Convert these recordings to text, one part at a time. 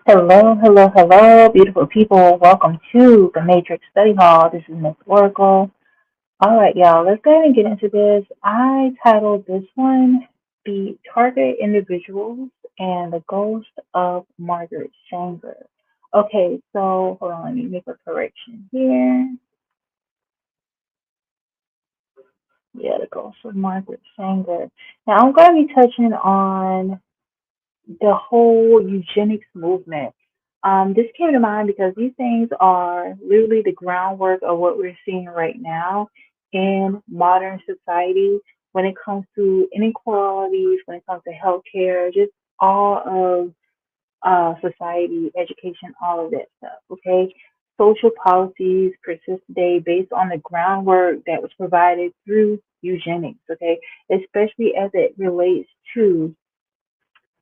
Hello, hello, hello, beautiful people. Welcome to the Matrix Study Hall. This is Miss Oracle. All right, y'all, let's go ahead and get into this. I titled this one The Target Individuals and the Ghost of Margaret Sanger. Okay, so hold on, let me make a correction here. Yeah, the Ghost of Margaret Sanger. Now, I'm going to be touching on the whole eugenics movement. This came to mind because these things are literally the groundwork of what we're seeing right now in modern society when it comes to inequalities, when it comes to healthcare, just all of society, education, all of that stuff. Okay. Social policies persist today based on the groundwork that was provided through eugenics. Okay. Especially as it relates to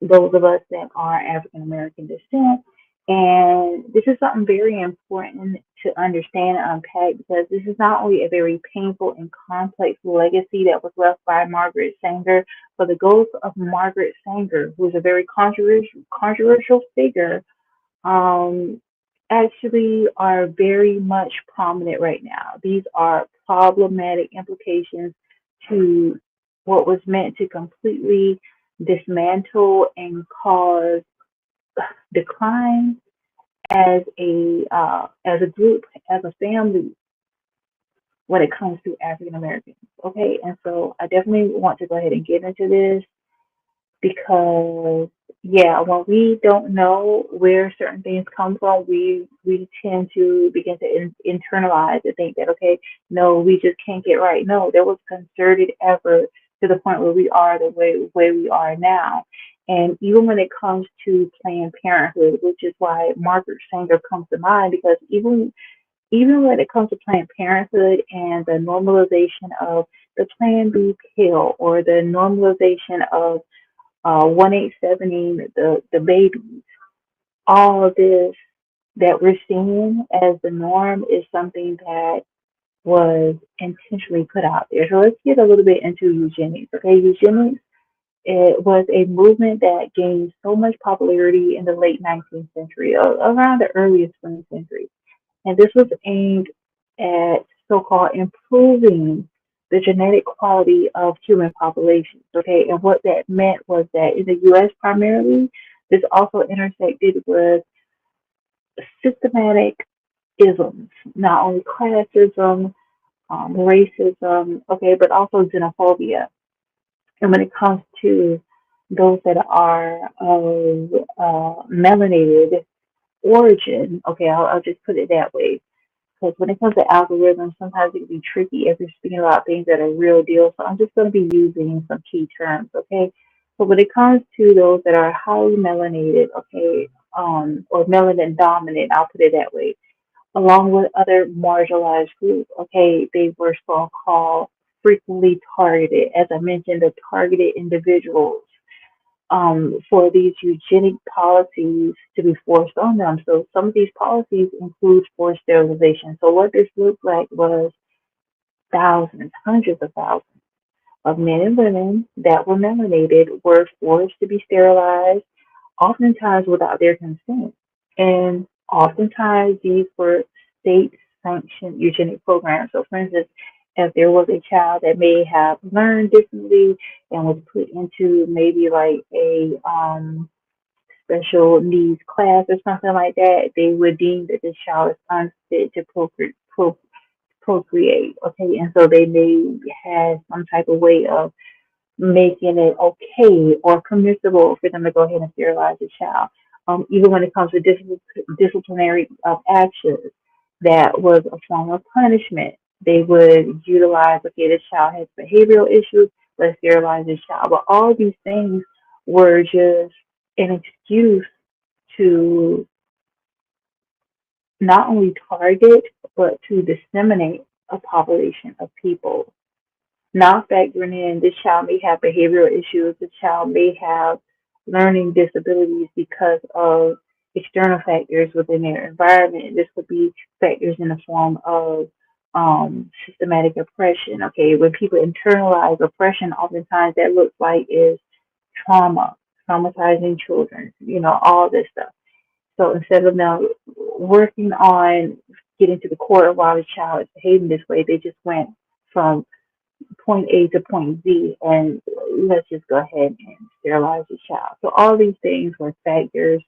those of us that are African American descent. And this is something very important to understand and unpack because this is not only a very painful and complex legacy that was left by Margaret Sanger, but the ghost of Margaret Sanger, who is a very controversial figure, um, actually are very much prominent right now. These are problematic implications to what was meant to completely dismantle and cause decline as a group, as a family, when it comes to African Americans. Okay, and so I definitely want to go ahead and get into this because yeah, when we don't know where certain things come from, we tend to begin to internalize and think that okay, no, we just can't get right. No, there was concerted effort to the point where we are the way we are now. And even when it comes to Planned Parenthood, which is why Margaret Sanger comes to mind, because even when it comes to Planned Parenthood and the normalization of the Plan B pill or the normalization of 187ing the babies. All of this that we're seeing as the norm is something that was intentionally put out there. So let's get a little bit into eugenics. Okay, eugenics it was a movement that gained so much popularity in the late 19th century, around the earliest 20th century. And this was aimed at so-called improving the genetic quality of human populations. Okay, and what that meant was that in the U.S. primarily, this also intersected with systematic isms, not only classism, racism, okay, but also xenophobia. And when it comes to those that are of melanated origin, okay, I'll just put it that way. Because when it comes to algorithms, sometimes it can be tricky if you're speaking about things that are real deal. So I'm just going to be using some key terms, okay? So when it comes to those that are highly melanated, okay, or melanin dominant, I'll put it that way, along with other marginalized groups, okay, they were so-called frequently targeted. As I mentioned, the targeted individuals for these eugenic policies to be forced on them. So some of these policies include forced sterilization. So what this looked like was thousands, hundreds of thousands of men and women that were melanated were forced to be sterilized, oftentimes without their consent. And oftentimes these were state sanctioned eugenic programs. So for instance, if there was a child that may have learned differently and was put into maybe like a special needs class or something like that, they would deem that this child is unfit to procreate. Okay, and so they may have some type of way of making it okay or permissible for them to go ahead and sterilize the child. Even when it comes to disciplinary actions, that was a form of punishment. They would utilize, okay, this child has behavioral issues, let's sterilize this child. But all these things were just an excuse to not only target, but to disseminate a population of people, not factoring in this child may have behavioral issues, this child may have learning disabilities because of external factors within their environment. This could be factors in the form of systematic oppression. Okay, when people internalize oppression, oftentimes that looks like is trauma, traumatizing children, all this stuff. So instead of now working on getting to the core of why the child is behaving this way, they just went from point A to point Z, and let's just go ahead and sterilize the child. So all these things were factors,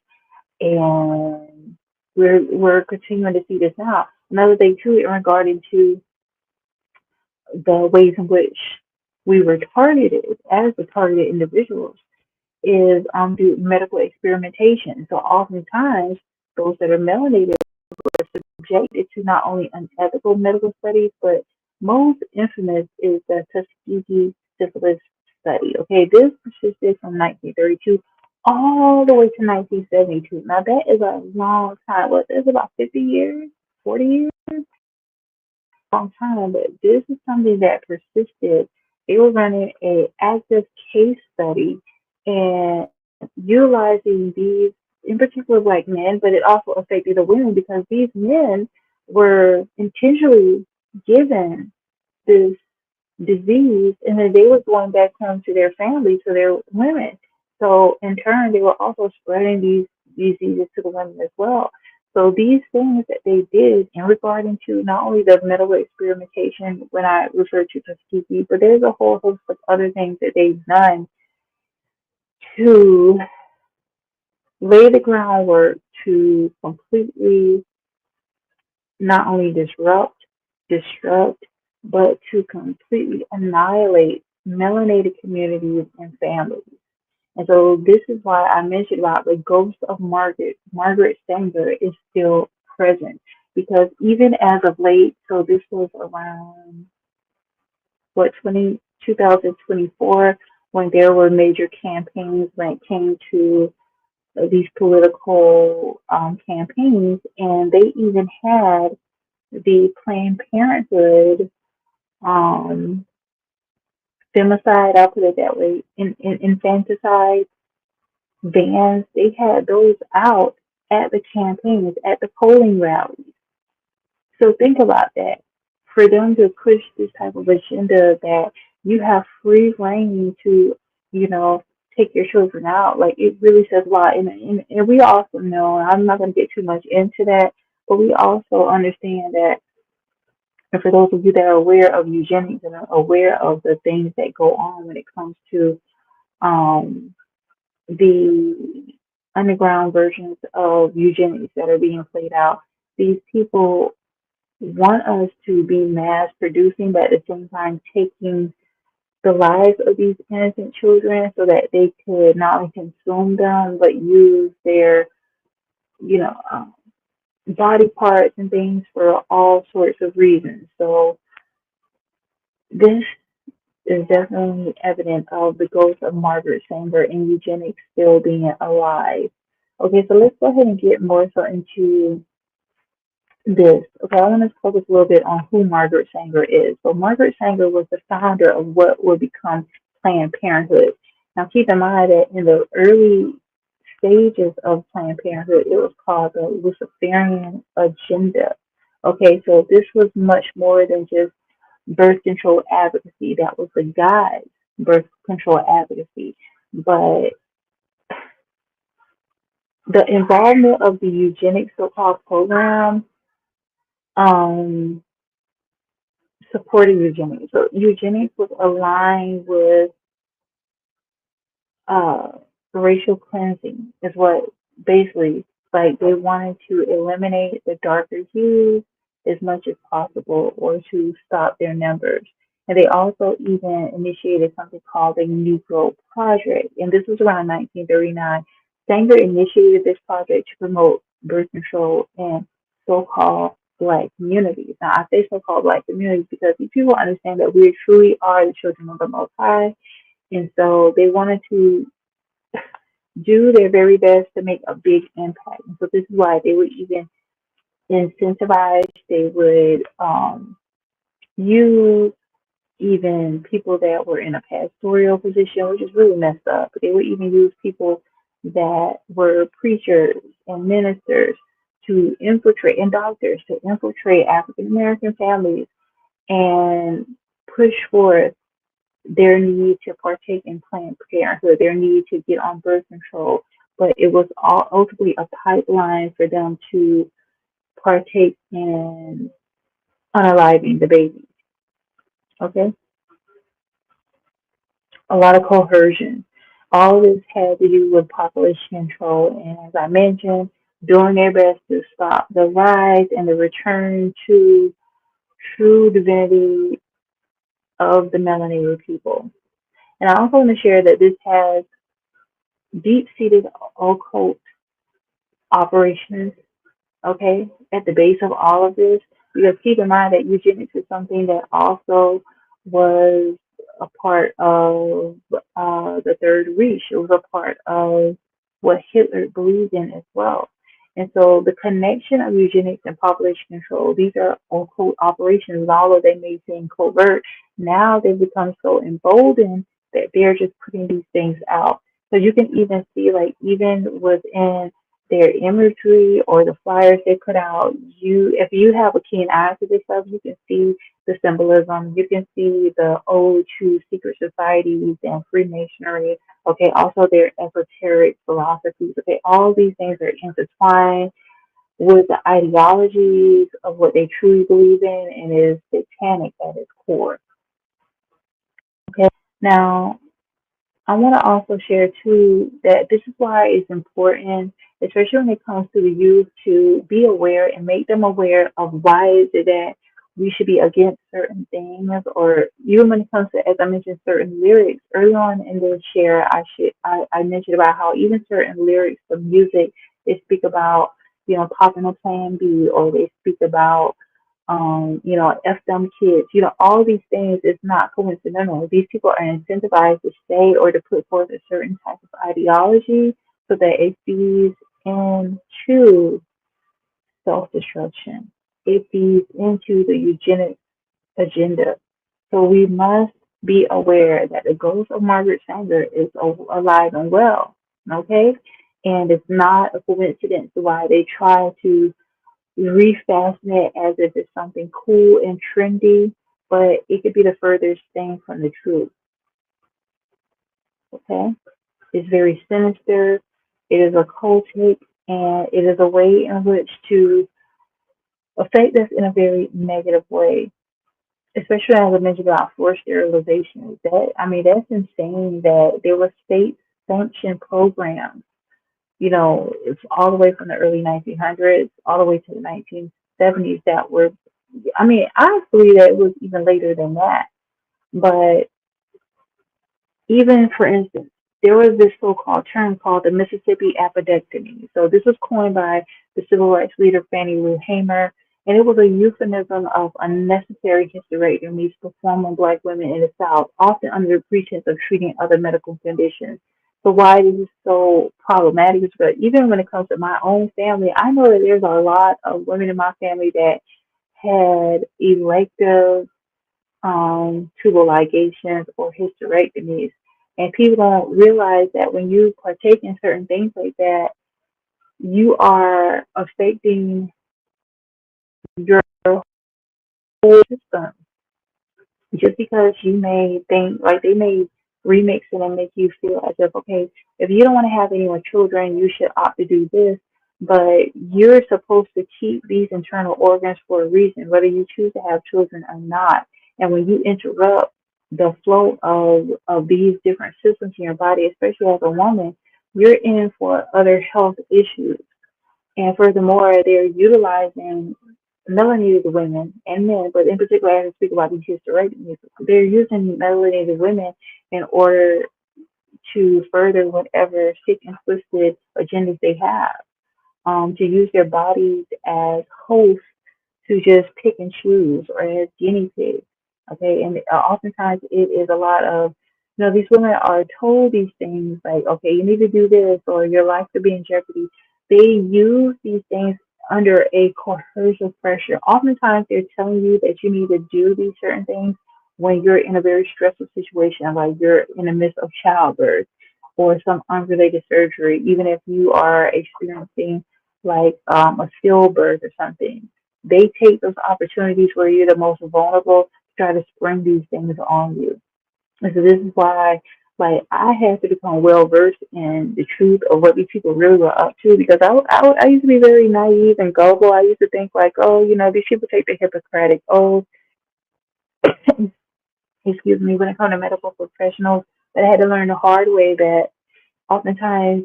and we're continuing to see this now. Another thing too, in regarding to the ways in which we were targeted as the targeted individuals is through medical experimentation. So oftentimes those that are melanated subjected to not only unethical medical studies, but most infamous is the Tuskegee syphilis study. Okay, this persisted from 1932 all the way to 1972. Now that is a long time. What is about 50 years, 40 years? Long time, but this is something that persisted. They were running a active case study and utilizing these, in particular, black men, but it also affected the women because these men were intentionally given this disease, and then they were going back home to their families, to their women. So in turn, they were also spreading these diseases to the women as well. So these things that they did in regarding to not only the medical experimentation when I refer to Tuskegee, but there's a whole host of other things that they've done to lay the groundwork to completely not only disrupt, but to completely annihilate melanated communities and families. And so this is why I mentioned about the ghost of Margaret Sanger is still present. Because even as of late, so this was around what 2024 when there were major campaigns when it came to these political campaigns, and they even had the Planned Parenthood um, femicide, I'll put it that way, infanticide bans, they had those out at the campaigns, at the polling rallies. So think about that. For them to push this type of agenda that you have free reign to, you know, take your children out, like it really says a lot. And we also know, and I'm not going to get too much into that, but we also understand that, and for those of you that are aware of eugenics and are aware of the things that go on when it comes to um, the underground versions of eugenics that are being played out, these people want us to be mass producing, but at the same time taking the lives of these innocent children so that they could not only consume them but use their, you know, body parts and things for all sorts of reasons. So this is definitely evident of the ghost of Margaret Sanger and eugenics still being alive. Okay, so let's go ahead and get more so into this. Okay, I want to focus a little bit on who Margaret Sanger is. So Margaret Sanger was the founder of what would become Planned Parenthood. Now keep in mind that in the early stages of Planned Parenthood, it was called the Luciferian Agenda. Okay, so this was much more than just birth control advocacy. That was the guy's birth control advocacy. But the involvement of the eugenics so-called program um, supported eugenics. So eugenics was aligned with uh, racial cleansing, is what basically, like they wanted to eliminate the darker hues as much as possible or to stop their numbers. And they also even initiated something called the Negro Project. And this was around 1939. Sanger initiated this project to promote birth control in so-called black communities. Now, I say so-called black communities because these people understand that we truly are the children of the Most High. And so they wanted to do their very best to make a big impact. And so this is why they would even incentivize, they would use even people that were in a pastoral position, which is really messed up. They would even use people that were preachers and ministers to infiltrate, and doctors to infiltrate African American families and push forth their need to partake in Planned Parenthood, their need to get on birth control, but it was all ultimately a pipeline for them to partake in unaliving the baby. Okay, a lot of coercion. All this had to do with population control, and as I mentioned, doing their best to stop the rise and the return to true divinity of the melanated people. And I also want to share that this has deep-seated occult operations, okay, at the base of all of this. Because keep in mind that eugenics is something that also was a part of the Third Reich. It was a part of what Hitler believed in as well. And so the connection of eugenics and population control, these are occult operations, and although they may seem covert, now they've become so emboldened that they're just putting these things out. So you can even see, like, even within their imagery or the flyers they put out, if you have a keen eye to this stuff, you can see the symbolism. You can see the ode to secret societies and Freemasonry. Okay, also their esoteric philosophies. Okay, all these things are intertwined with the ideologies of what they truly believe in, and is satanic at its core. Okay, now I want to also share too that this is why it's important, especially when it comes to the youth, to be aware and make them aware of why is it that we should be against certain things, or even when it comes to, as I mentioned, certain lyrics. Early on in the share, I mentioned about how even certain lyrics of music, they speak about, popping a plan B, or they speak about F them kids, all these things is not coincidental. These people are incentivized to say or to put forth a certain type of ideology so that it feeds into self destruction. It feeds into the eugenics agenda. So we must be aware that the ghost of Margaret Sanger is alive and well, okay? And it's not a coincidence why they try to refashion it as if it's something cool and trendy, but it could be the furthest thing from the truth. Okay? It's very sinister, it is occultic, and it is a way in which to affect us in a very negative way. Especially as I mentioned about forced sterilization. That's insane that there were state sanctioned programs, it's all the way from the early 1900s all the way to the 1970s that were, I believe that it was even later than that. But even, for instance, there was this so-called term called the Mississippi appendectomy. So this was coined by the civil rights leader Fannie Lou Hamer, and it was a euphemism of unnecessary hysterectomies performed on Black women in the South, often under the pretense of treating other medical conditions. So why this is so problematic is because even when it comes to my own family, I know that there's a lot of women in my family that had elective tubal ligations or hysterectomies. And people don't realize that when you partake in certain things like that, you are affecting your whole system. Just because you may think, like, they may remix it and make you feel as if, okay, if you don't want to have any more children, you should opt to do this. But you're supposed to keep these internal organs for a reason, whether you choose to have children or not. And when you interrupt the flow of these different systems in your body, especially as a woman, you're in for other health issues. And furthermore, they're utilizing melanated women and men, but in particular, I speak about these hysterectomies. They're using melanated women in order to further whatever sick and twisted agendas they have, to use their bodies as hosts to just pick and choose or as guinea pigs. Okay, and oftentimes it is a lot of, these women are told these things like, okay, you need to do this or your life could be in jeopardy. They use these things under a coercive pressure. Oftentimes they're telling you that you need to do these certain things when you're in a very stressful situation, like you're in the midst of childbirth or some unrelated surgery, even if you are experiencing like a stillbirth or something. They take those opportunities where you're the most vulnerable to try to spring these things on you. And so this is why Like I had to become well versed in the truth of what these people really were up to because I used to be very naive and gullible. I used to think like, oh, these people take the Hippocratic oath, excuse me, when it comes to medical professionals. But I had to learn the hard way that oftentimes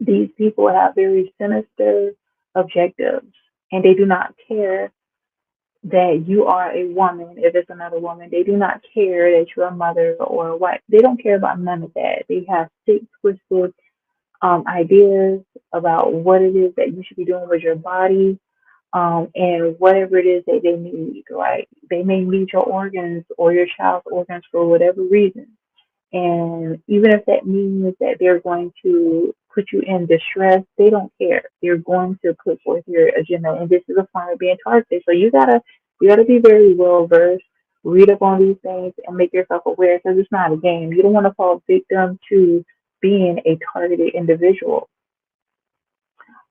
these people have very sinister objectives and they do not care that you are a woman if it's another woman. They do not care that you're a mother or a wife. They don't care about none of that. They have sick, twisted ideas about what it is that you should be doing with your body, and whatever it is that they need, right? They may need your organs or your child's organs for whatever reason. And even if that means that they're going to put you in distress, they don't care. They're going to put forth your agenda, and this is a form of being targeted. So you gotta be very well versed, read up on these things, and make yourself aware because it's not a game. You don't want to fall victim to being a targeted individual.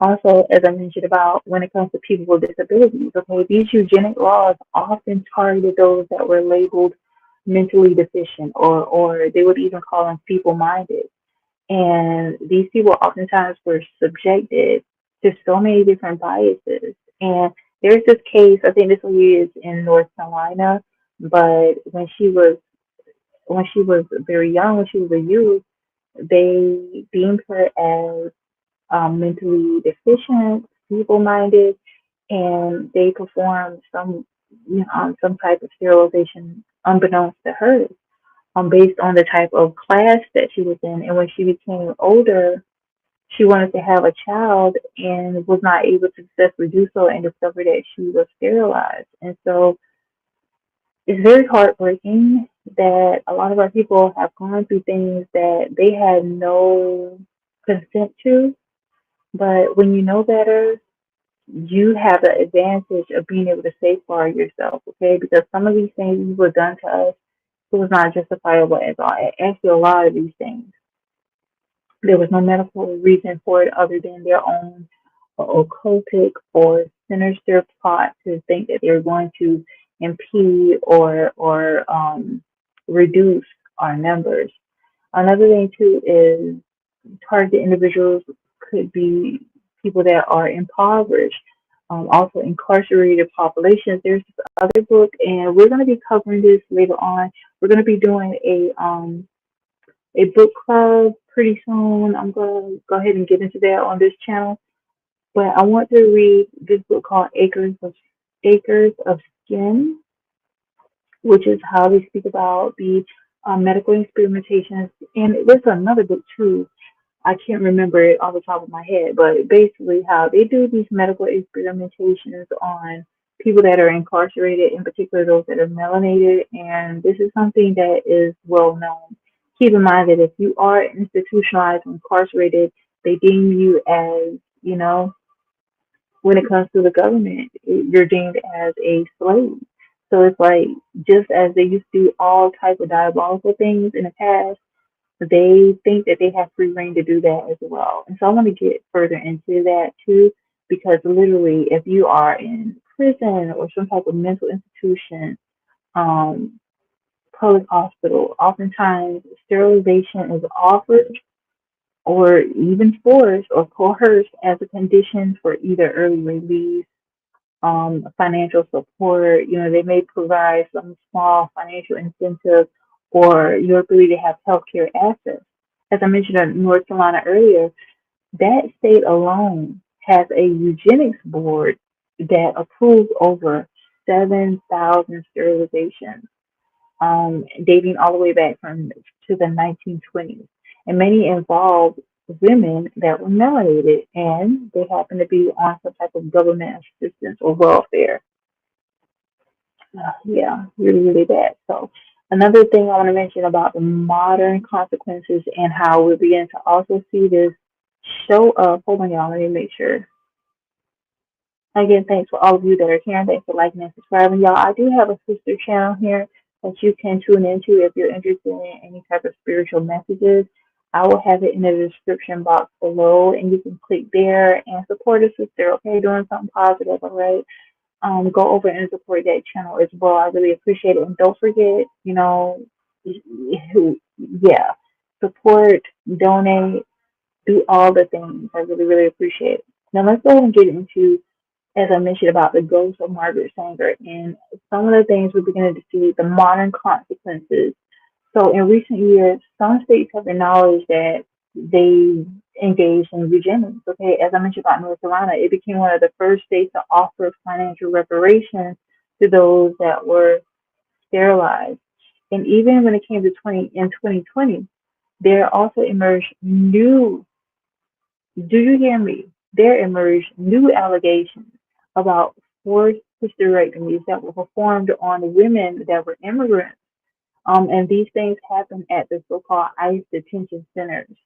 Also, as I mentioned about when it comes to people with disabilities, okay, these eugenic laws often targeted those that were labeled mentally deficient or they would even call them feeble minded. And these people oftentimes were subjected to so many different biases. And there's this case, I think this lady is in North Carolina, but when she was very young, when she was a youth, they deemed her as mentally deficient, feeble-minded, and they performed some type of sterilization unbeknownst to her, based on the type of class that she was in. And when she became older, she wanted to have a child and was not able to successfully do so and discovered that she was sterilized. And so it's very heartbreaking that a lot of our people have gone through things that they had no consent to. But when you know better, you have the advantage of being able to safeguard yourself, okay? Because some of these things were done to us, it was not justifiable at all. Actually, a lot of these things, there was no medical reason for it other than their own occultic or sinister plot to think that they're going to impede or reduce our numbers. Another thing too is target individuals could be people that are impoverished, also incarcerated populations. There's this other book, and we're going to be covering this later on. We're going to be doing a book club pretty soon. I'm going to go ahead and get into that on this channel. But I want to read this book called Acres of Skin, which is how they speak about the medical experimentations. And there's another book too. I can't remember it off the top of my head, but basically how they do these medical experimentations on people that are incarcerated, in particular those that are melanated, and this is something that is well known. Keep in mind that if you are institutionalized or incarcerated, they deem you as, when it comes to the government, you're deemed as a slave. So it's like just as they used to do all type of diabolical things in the past, they think that they have free reign to do that as well. And so I want to get further into that too, because literally, if you are in prison or some type of mental institution, um, public hospital, oftentimes sterilization is offered or even forced or coerced as a condition for either early release, financial support. They may provide some small financial incentive or your ability to have healthcare access. As I mentioned in North Carolina earlier, that state alone has a eugenics board that approves over 7,000 sterilizations, dating all the way back to the 1920s. And many involve women that were melanated and they happen to be on some type of government assistance or welfare. Yeah, really, really bad. So another thing I want to mention about the modern consequences and how we're beginning to also see this show up. Hold on, y'all. Let me make sure. Again, thanks for all of you that are here. Thanks for liking and subscribing, y'all. I do have a sister channel here that you can tune into if you're interested in any type of spiritual messages. I will have it in the description box below, and you can click there and support a sister. Okay, doing something positive. All right. Go over and support that channel as well. I really appreciate it. And don't forget, who, yeah, support, donate, do all the things. I really, really appreciate it. Now let's go ahead and get into, as I mentioned, about the ghost of Margaret Sanger and some of the things we're beginning to see, the modern consequences. So in recent years, some states have acknowledged that they engaged in eugenics. Okay, as I mentioned about North Carolina, it became one of the first states to offer financial reparations to those that were sterilized. And even when it came to 2020, there also emerged new, do you hear me? There emerged new allegations about forced hysterectomies that were performed on women that were immigrants. And these things happen at the so-called ICE detention centers.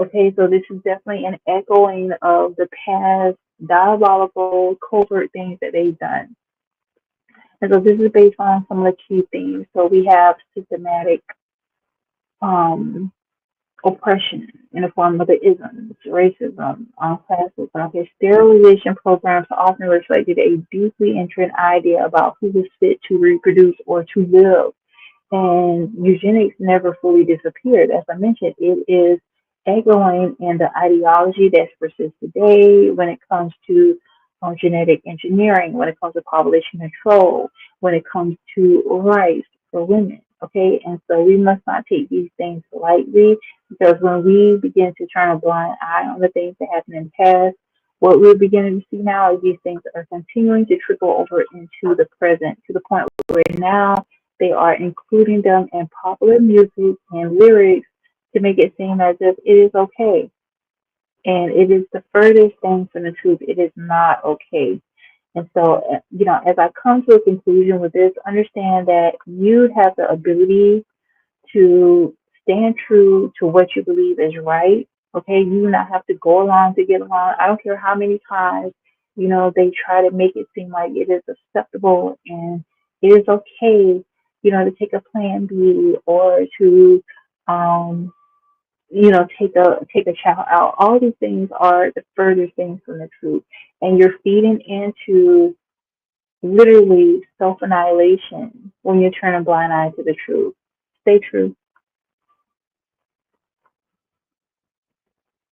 Okay, so this is definitely an echoing of the past diabolical, covert things that they've done. And so this is based on some of the key themes. So we have systematic um, oppression in the form of the isms, racism, classism. Okay, sterilization programs often reflected a deeply entrenched idea about who was fit to reproduce or to live. And eugenics never fully disappeared. As I mentioned, it is echoing in the ideology that persists today when it comes to genetic engineering, when it comes to population control, when it comes to rights for women. Okay, and so we must not take these things lightly, because when we begin to turn a blind eye on the things that happened in the past, what we're beginning to see now is these things are continuing to trickle over into the present, to the point where now they are including them in popular music and lyrics to make it seem as if it is okay. And it is the furthest thing from the truth. It is not okay. And so, as I come to a conclusion with this, understand that you have the ability to stand true to what you believe is right. Okay, you do not have to go along to get along. I don't care how many times, they try to make it seem like it is acceptable and it is okay, to take a plan B or to, um, take a child out. All these things are the furthest things from the truth. And you're feeding into literally self annihilation when you turn a blind eye to the truth. Stay true.